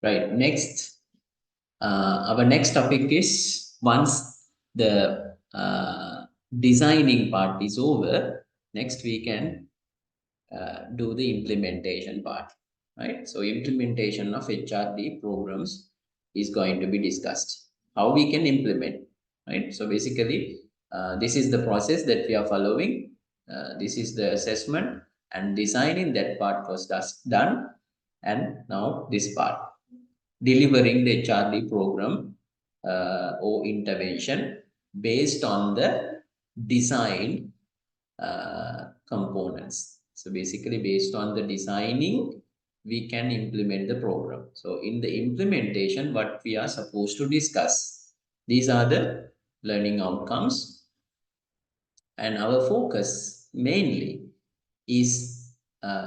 Right. Next, our next topic is once the designing part is over, next we can do the implementation part, right? So implementation of HRD programs is going to be discussed. How we can implement, right? So basically, this is the process that we are following. This is the assessment and designing that part was done. And now this part, delivering the HRD program or intervention based on the design components. So basically based on the designing, we can implement the program. So in the implementation, what we are supposed to discuss, these are the learning outcomes, and our focus mainly is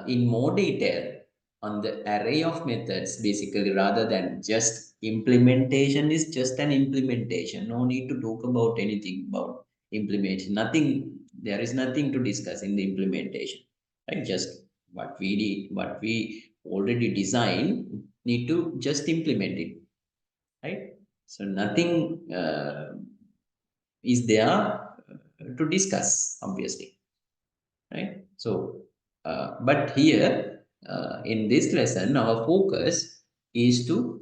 in more detail on the array of methods, basically, rather than just implementation is just an implementation. No need to talk about anything about implementation. Nothing, there is nothing to discuss in the implementation, right? Just what we did, what we already designed, need to just implement it, right? So nothing is there to discuss, obviously, right? So, but here in this lesson, our focus is to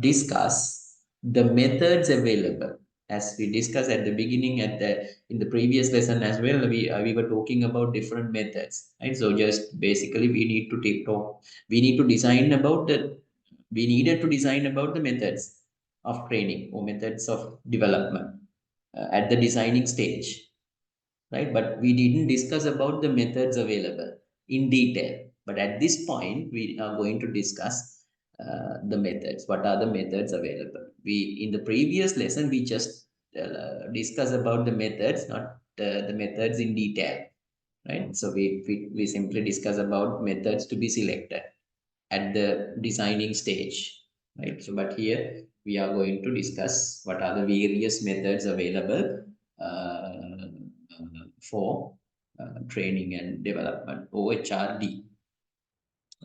discuss the methods available. As we discussed at the beginning, at the in the previous lesson as well, we were talking about different methods, right? So just basically, we need to take talk. We need to design about the. We needed to design about the methods of training or methods of development at the designing stage, right? But we didn't discuss about the methods available in detail. But at this point, we are going to discuss the methods. What are the methods available? We in the previous lesson we just discussed about the methods, not the methods in detail, right? So we simply discuss about methods to be selected at the designing stage, right? So, but here we are going to discuss what are the various methods available for training and development, OHRD,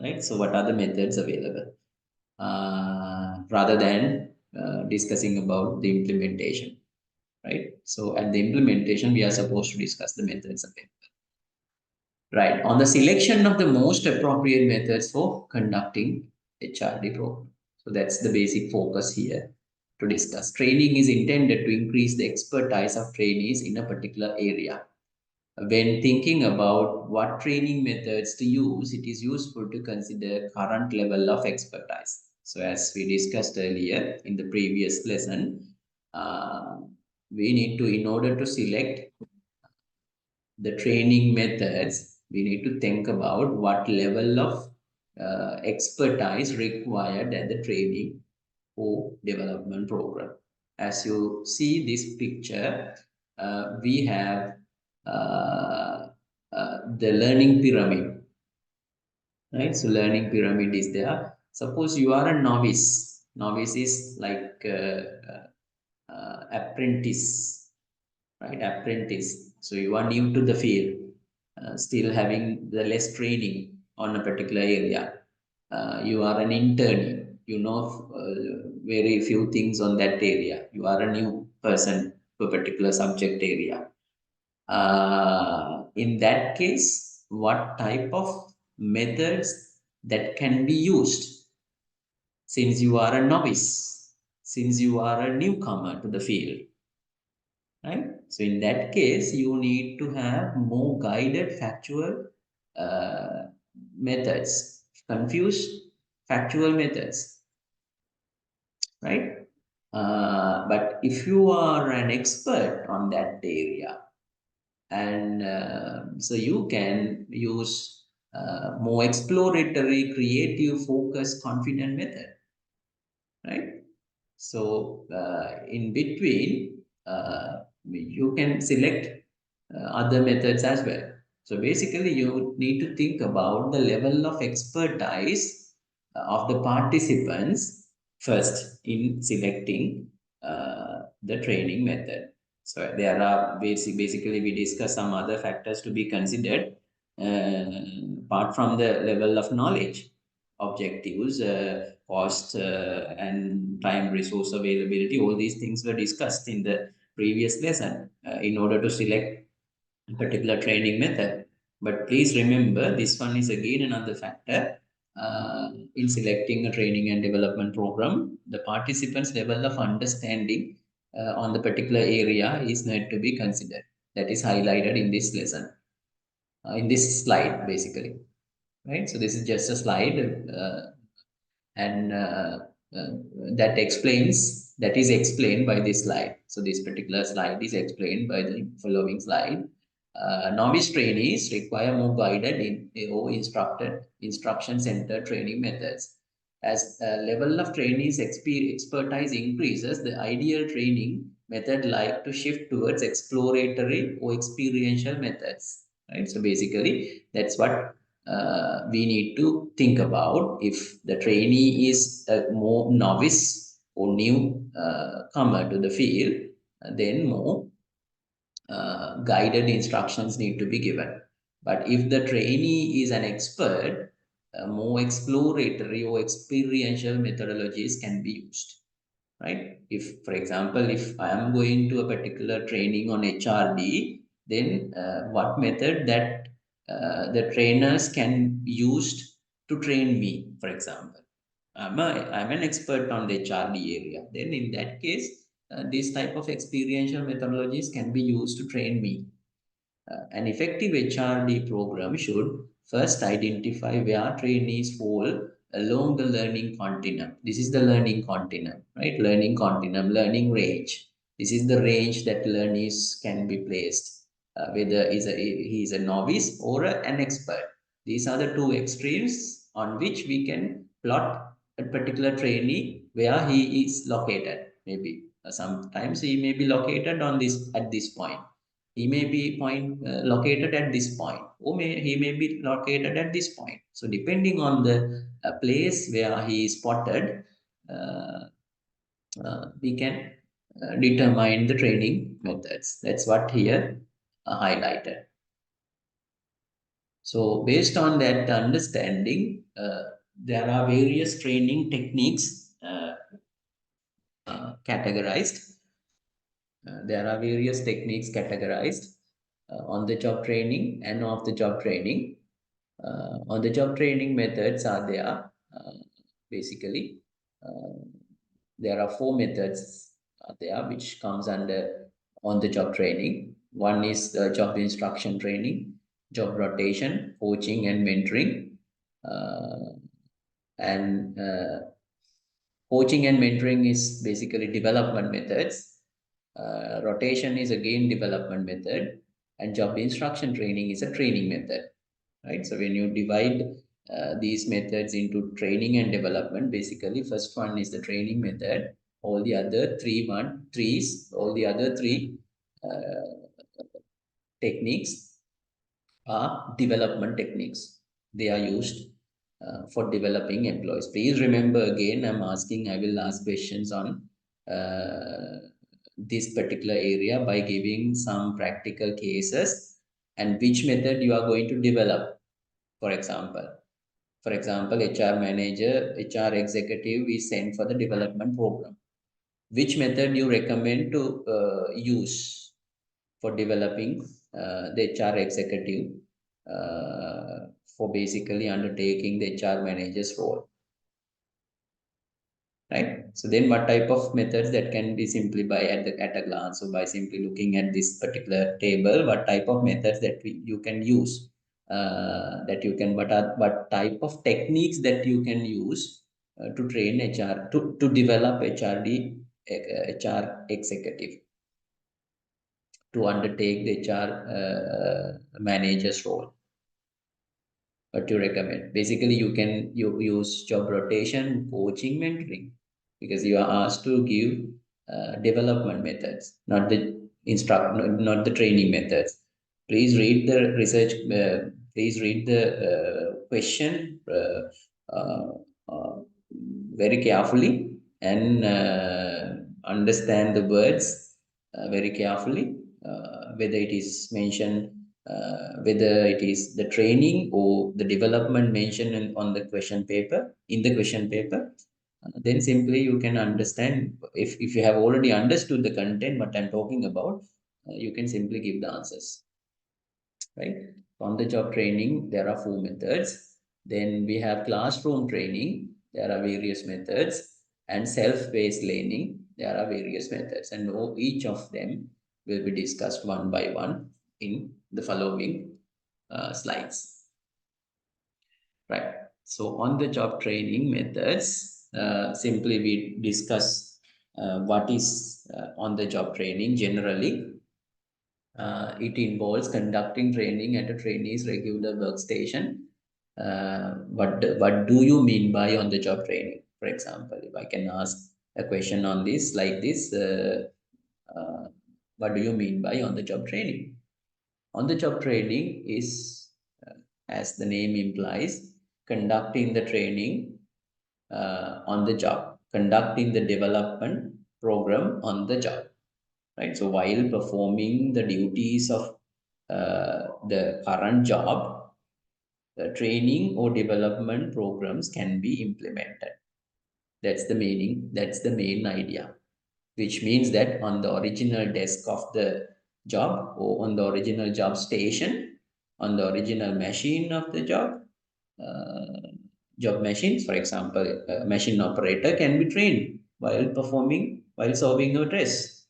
right? So, what are the methods available rather than discussing about the implementation, right? So, at the implementation, we are supposed to discuss the methods available. Right. On the selection of the most appropriate methods for conducting HRD program. So that's the basic focus here to discuss. Training is intended to increase the expertise of trainees in a particular area. When thinking about what training methods to use, it is useful to consider current level of expertise. So as we discussed earlier in the previous lesson, uh, we need to, in order to select the training methods, we need to think about what level of expertise required at the training or development program. As you see this picture, we have the learning pyramid, right? So learning pyramid is there. Suppose you are a novice. Novice is like apprentice, right? Apprentice. So you are new to the field, still having the less training. on a particular area. You are an intern, you know very few things on that area. You are a new person to a particular subject area. In that case, what type of methods that can be used since you are a novice, since you are a newcomer to the field, right? So in that case, you need to have more guided factual uh, methods, confused factual methods, right? But if you are an expert on that area, and so you can use more exploratory, creative, focused, confident method, right? So in between, you can select other methods as well. So basically, you need to think about the level of expertise of the participants first in selecting the training method. So there are basically we discuss some other factors to be considered apart from the level of knowledge, objectives, cost, and time resource availability. All these things were discussed in the previous lesson in order to select a particular training method. But please remember, this one is again another factor in selecting a training and development program. The participants' level of understanding on the particular area is need to be considered. That is highlighted in this lesson, in this slide, basically. Right. So this is just a slide. And that is explained by this slide. So this particular slide is explained by the following slide. Novice trainees require more guided or instruction centered training methods. As level of trainees expertise increases, the ideal training method like to shift towards exploratory or experiential methods. Right. So basically, that's what we need to think about. If the trainee is a more novice or new comer to the field, then more guided instructions need to be given. But if the trainee is an expert, more exploratory or experiential methodologies can be used, right? If, for example, if I am going to a particular training on HRD, then what method that the trainers can use to train me, for example. I'm an expert on the HRD area. Then in that case, this type of experiential methodologies can be used to train me. An effective HRD program should first identify where trainees fall along the learning continuum. This is the learning continuum, right? Learning continuum, learning range. This is the range that learnees can be placed, whether he is a novice or an expert. These are the two extremes on which we can plot a particular trainee where he is located. Maybe sometimes he may be located on this at this point. He may be located at this point, or he may be located at this point. So depending on the place where he is spotted, uh, we can determine the training methods. That's what here highlighted. So based on that understanding, there are various training techniques categorized. There are various techniques categorized on the job training and off the job training. On the job training methods are there. Basically, uh, there are four methods there which comes under on the job training. One is the job instruction training, job rotation, coaching and mentoring. And Coaching and mentoring is basically development methods. Rotation is again development method, and job instruction training is a training method, right? So when you divide these methods into training and development, basically first one is the training method. All the other all the other three techniques are development techniques. They are used for developing employees. Please remember again, I will ask questions on this particular area by giving some practical cases and which method you are going to develop, for example. For example, HR manager, HR executive is sent for the development program. Which method you recommend to use for developing the HR executive for basically undertaking the HR manager's role, right? So then what type of methods that can be simply by at a glance, so by simply looking at this particular table, what type of methods that you can use, that you can, what type of techniques that you can use to train HR, to develop HRD, HR executive to undertake the HR manager's role. What you recommend? Basically, you use job rotation, coaching, mentoring, because you are asked to give development methods, not the not the training methods. Please read the research. Please read the question very carefully and understand the words very carefully. Whether it is mentioned, whether it is the training or the development mentioned on the question paper, in the question paper, then simply you can understand. If you have already understood the content, what I'm talking about, you can simply give the answers, right? On the job training, there are 4 methods. Then we have classroom training, there are various methods, and self-paced learning, there are various methods, and each of them will be discussed one by one in the following slides, right? So on the job training methods, simply we discuss what is on the job training generally. It involves conducting training at a trainee's regular workstation. What do you mean by on-the-job training? For example, if I can ask a question on this like this, uh, what do you mean by on-the-job training? On-the-job training is, as the name implies, conducting the training on the job, conducting the development program on the job, right? So while performing the duties of the current job, the training or development programs can be implemented. That's the meaning, that's the main idea, which means that on the original desk of the job or on the original job station, on the original machine of the job machines, for example, a machine operator can be trained while performing, while serving a dress.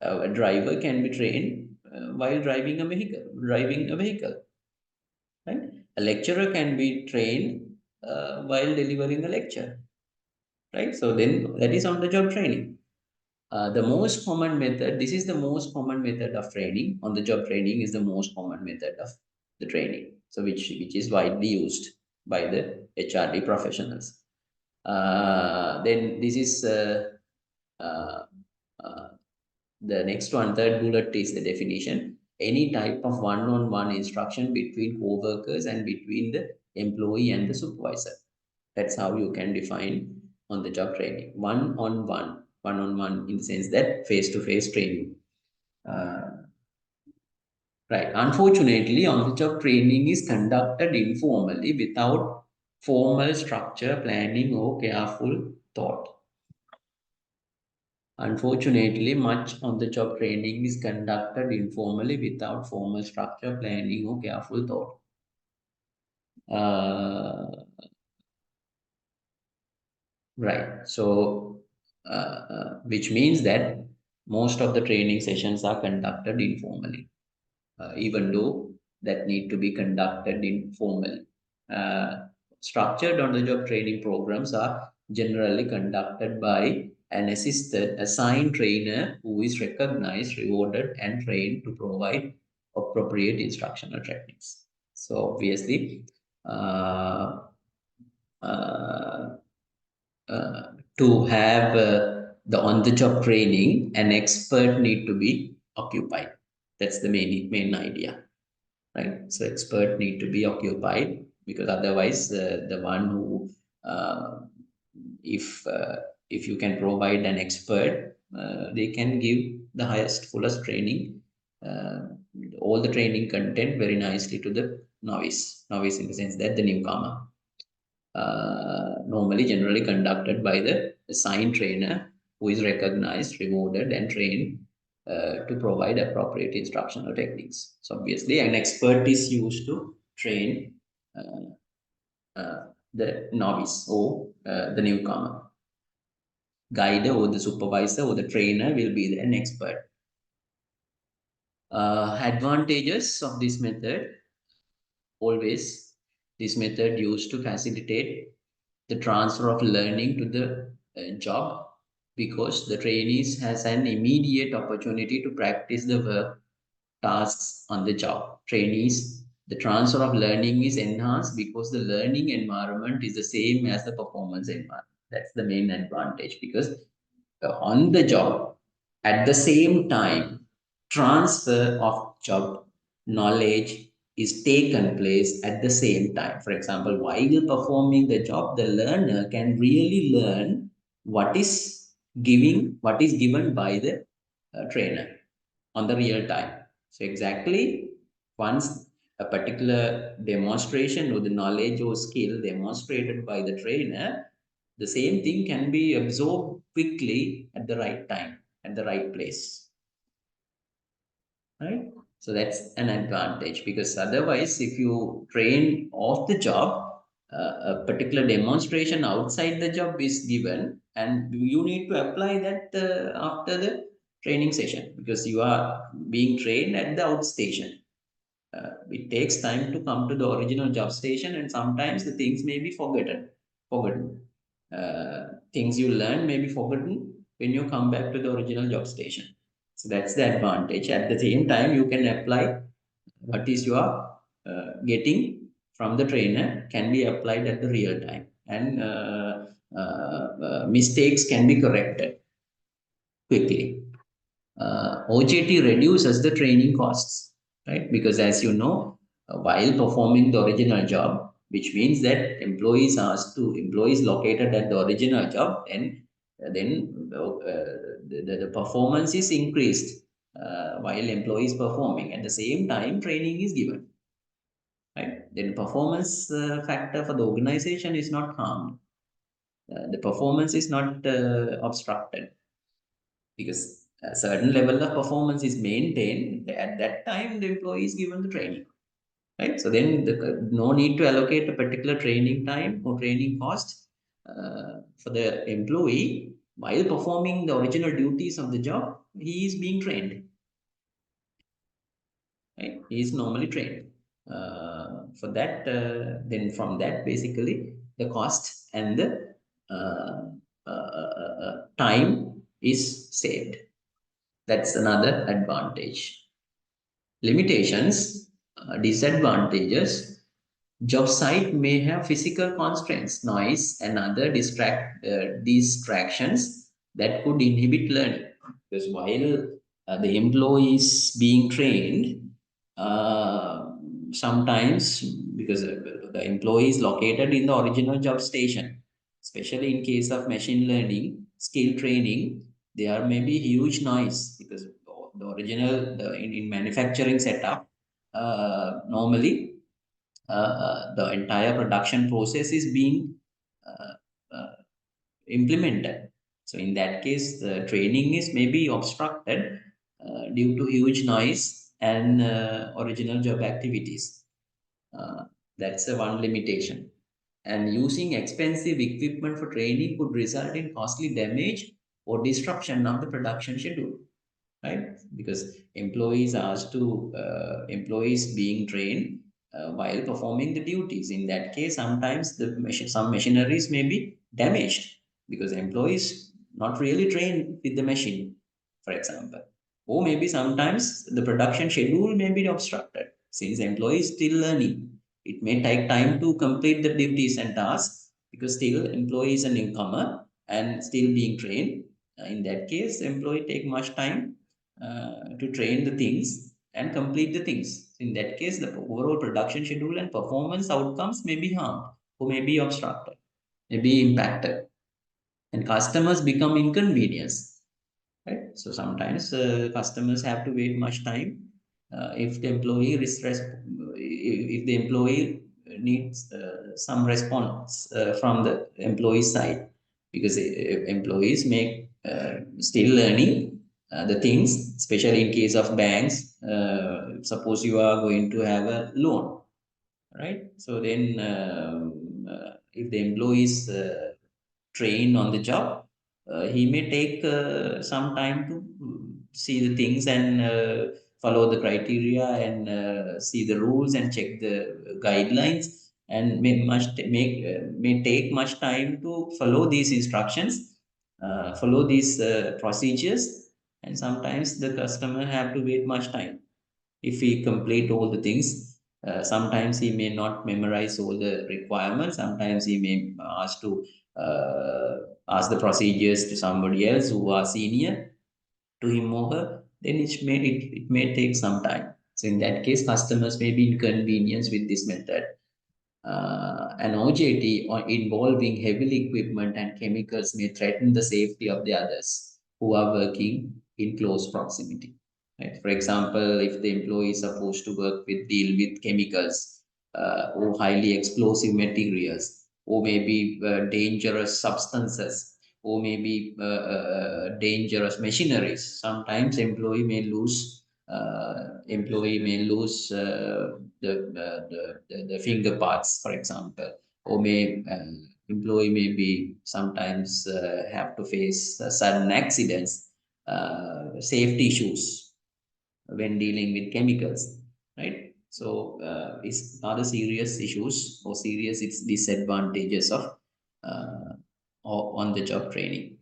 A driver can be trained while driving a vehicle, right? A lecturer can be trained while delivering a lecture, right? So then that is on the job training. The most common method, this is the most common method of training. On the job training is the most common method of the training. So which is widely used by the HRD professionals. Then this is uh, uh, the next one, third bullet is the definition. Any type of one-on-one instruction between co-workers and between the employee and the supervisor. That's how you can define on the job training. One-on-one in the sense that face-to-face training. Right. Unfortunately, on the job training is conducted informally without formal structure, planning, or careful thought. Unfortunately, much on-the-job training is conducted informally without formal structure, planning, or careful thought. Right. So, which means that most of the training sessions are conducted informally, even though that need to be conducted informally. Structured on-the-job training programs are generally conducted by an assisted, assigned trainer who is recognized, rewarded, and trained to provide appropriate instructional techniques. So obviously, uh, uh, to have the on-the-job training, an expert need to be occupied. That's the main idea, right? So expert need to be occupied, because otherwise the one who if if you can provide an expert, they can give the highest fullest training, uh, all the training content very nicely to the novice in the sense that the newcomer, normally generally conducted by the assigned trainer who is recognized, rewarded, and trained to provide appropriate instructional techniques. So obviously, an expert is used to train the novice or the newcomer. Guide or the supervisor or the trainer will be an expert. Advantages of this method: always, this method used to facilitate the transfer of learning to the job, because the trainees has an immediate opportunity to practice the work tasks on the job. Trainees, the transfer of learning is enhanced because the learning environment is the same as the performance environment. That's the main advantage, because on the job, at the same time, transfer of job knowledge is taken place at the same time. For example, while performing the job, the learner can really learn what is what is given by the trainer on the real time. So exactly, once a particular demonstration or the knowledge or skill demonstrated by the trainer, the same thing can be absorbed quickly at the right time, at the right place, right? So that's an advantage, because otherwise, if you train off the job, a particular demonstration outside the job is given, and you need to apply that after the training session, because you are being trained at the outstation. It takes time to come to the original job station, and sometimes the things may be forgotten. Things you learn may be forgotten when you come back to the original job station. So that's the advantage. At the same time, you can apply what is you are getting from the trainer can be applied at the real time, and mistakes can be corrected quickly. OJT reduces the training costs, right? Because as you know, while performing the original job, which means that employees located at the original job, and then the performance is increased while employees performing. At the same time, training is given, right? Then performance factor for the organization is not harmed. The performance is not obstructed, because a certain level of performance is maintained. At that time, the employee is given the training, right? So then no need to allocate a particular training time or training cost for the employee. While performing the original duties of the job, he is being trained, right? He is normally trained. For that, then from that, basically, the cost and the time is saved. That's another advantage. Limitations, disadvantages. Job site may have physical constraints, noise, and other distractions that could inhibit learning. Because while the employee is being trained, uh, sometimes, because the employee is located in the original job station, especially in case of machine learning skill training, there may be huge noise, because the original in manufacturing setup, normally the entire production process is being uh, uh, implemented. So in that case, the training is maybe obstructed due to huge noise and original job activities. Uh, that's the one limitation. And using expensive equipment for training could result in costly damage or disruption of the production schedule, right? Because employees being trained while performing the duties. In that case, sometimes some machineries may be damaged, because employees not really trained with the machine, for example. Or maybe sometimes the production schedule may be obstructed, since employees still learning. It may take time to complete the duties and tasks, because still employee is a newcomer and still being trained. In that case, employee take much time to train the things and complete the things. In that case, the overall production schedule and performance outcomes may be harmed or may be obstructed, may be impacted, and customers become inconvenienced. Right? So sometimes customers have to wait much time if the employee needs some response from the employee side, because employees make still learning the things, especially in case of banks. Suppose you are going to have a loan, right? So then, if the employee is trained on the job, he may take some time to see the things and follow the criteria and see the rules and check the guidelines, and may take much time to follow these instructions, follow these procedures, and sometimes the customer have to wait much time if he complete all the things. Sometimes he may not memorize all the requirements. Sometimes he may uh, ask the procedures to somebody else who are senior to him or her. Then it may take some time. So in that case, customers may be inconvenienced with this method. An OJT or involving heavy equipment and chemicals may threaten the safety of the others who are working in close proximity. Right? For example, if the employee is supposed to deal with chemicals or highly explosive materials, or maybe dangerous substances, or maybe dangerous machineries, sometimes employee may lose the finger parts, for example, or employee may be sometimes have to face sudden accidents, safety issues when dealing with chemicals, right? So, is other serious issues or serious its disadvantages of uh, on the job training.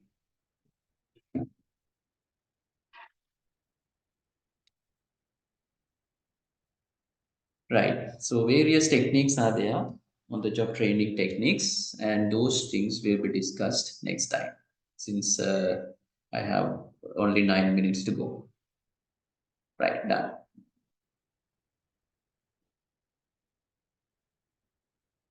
Right. So various techniques are there on the job training techniques, and those things will be discussed next time. Since I have only 9 minutes to go. Right. Done.